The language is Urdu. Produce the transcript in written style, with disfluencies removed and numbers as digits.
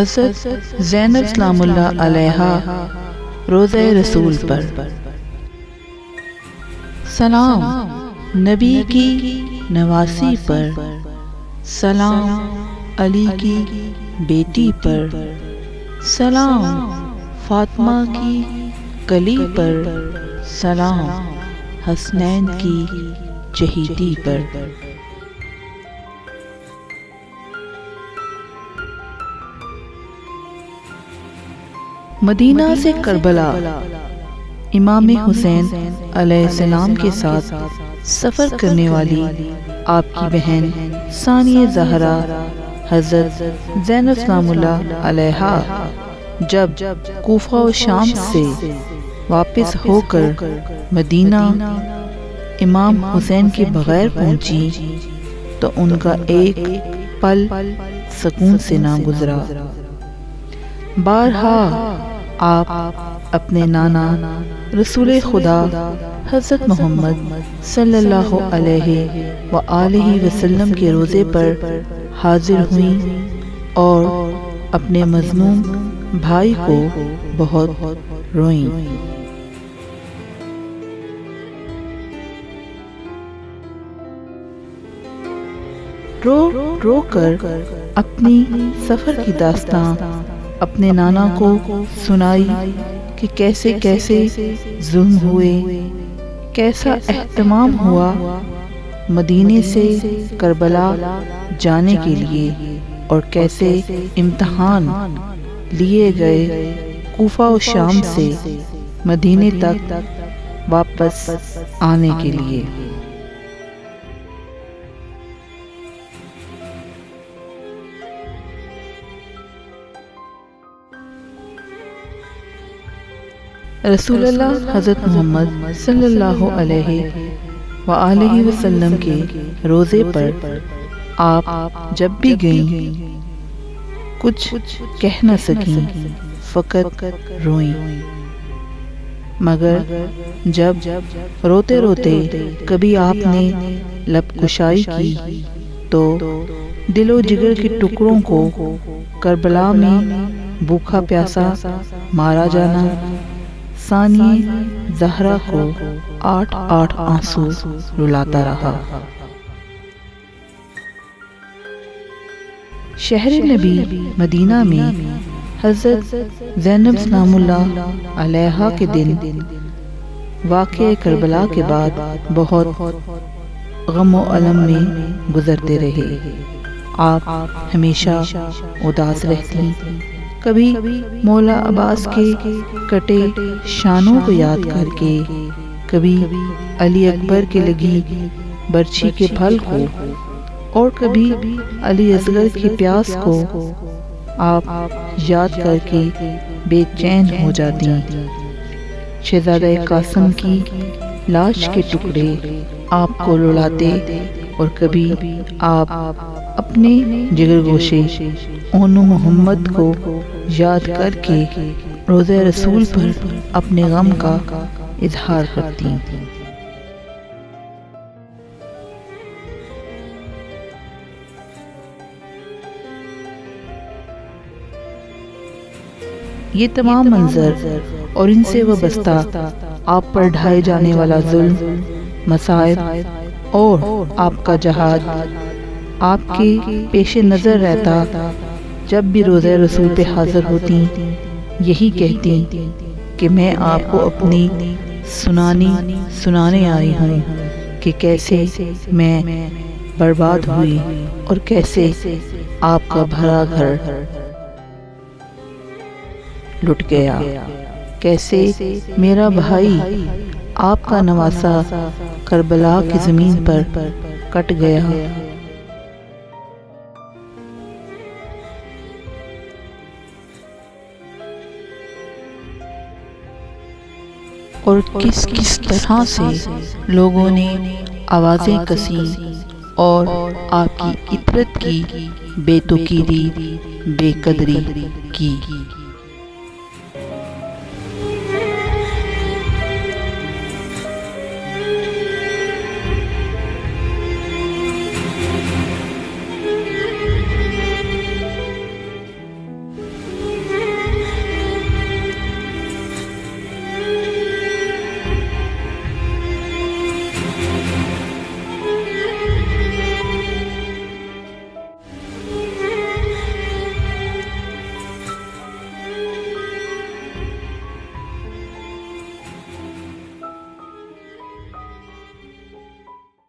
حضرت زینب سلام اللہ علیہا روضہ رسول پر سلام، نبی کی نواسی پر سلام، علی کی بیٹی پر سلام، فاطمہ کی کلی پر سلام، حسنین کی چہیٹی پر مدینہ سے کربلا امام حسین علیہ السلام کے ساتھ سفر کرنے والی آپ کی بہن ثانیہ زہرا حضرت زینب سلام اللہ علیہا جب کوفہ و شام سے واپس ہو کر مدینہ امام حسین کے بغیر پہنچی تو ان کا ایک پل سکون سے نہ گزرا۔ بارہا آپ اپنے نانا رسول خدا حضرت محمد صلی اللہ علیہ وآلہ وسلم کے روضے پر حاضر ہوئیں اور اپنے مظلوم بھائی کو بہت روئیں۔ رو رو کر اپنی سفر کی داستان اپنے نانا کو سنائی کہ کیسے کیسے ظلم ہوئے، کیسا اہتمام ہوا مدینے سے کربلا جانے کے لیے، اور کیسے امتحان لیے گئے کوفہ و شام سے مدینے تک واپس آنے کے لیے۔ رسول اللہ حضرت محمد صلی اللہ علیہ وآلہ وسلم کے روضے پر آپ جب بھی گئیں کچھ کہہ نہ سکیں، فقط روئیں۔ مگر جب روتے روتے کبھی آپ نے لب کشائی کی تو دل و جگر کے ٹکڑوں کو کربلا میں بھوکا پیاسا مارا جانا ثانیہ زہرا کو 8 آنسو رلاتا رہا۔ شہر نبی مدینہ میں حضرت زینب سلام اللہ علیہا کے دن واقعہ کربلا کے بعد بہت غم و الم میں گزرتے رہے۔ آپ ہمیشہ اداس رہتی، کبھی مولا عباس کے کٹے شانوں کو یاد کر کے، کبھی علی اکبر کے لگی برچھی کے پھل کو، اور کبھی علی اصغر کی پیاس کو آپ یاد کر کے بے چین ہو جاتی۔ شہزادہ قاسم کی لاش کے ٹکڑے آپ کو رلاتے، اور کبھی آپ اپنے جگر گوشے اونو محمد کو یاد کر کے روضہ رسول پر اپنے غم کا اظہار کرتی۔ یہ تمام منظر اور ان سے وابستہ آپ پر ڈھائے جانے والا ظلم، مصائب اور آپ کا جہاد آپ کے پیش نظر رہتا۔ جب بھی روضہ رسول پہ حاضر ہوتی یہی کہتی کہ میں آپ کو اپنی سنانے آئی ہوں کہ کیسے میں برباد ہوئی اور کیسے آپ کا بھرا گھر لٹ گیا، کیسے میرا بھائی آپ کا نواسا کربلا کی زمین پر کٹ گیا، اور کس طرح سے لوگوں نے آوازیں کسیں اور آپ کی عطرت کی بے توقیری، بے قدری کی۔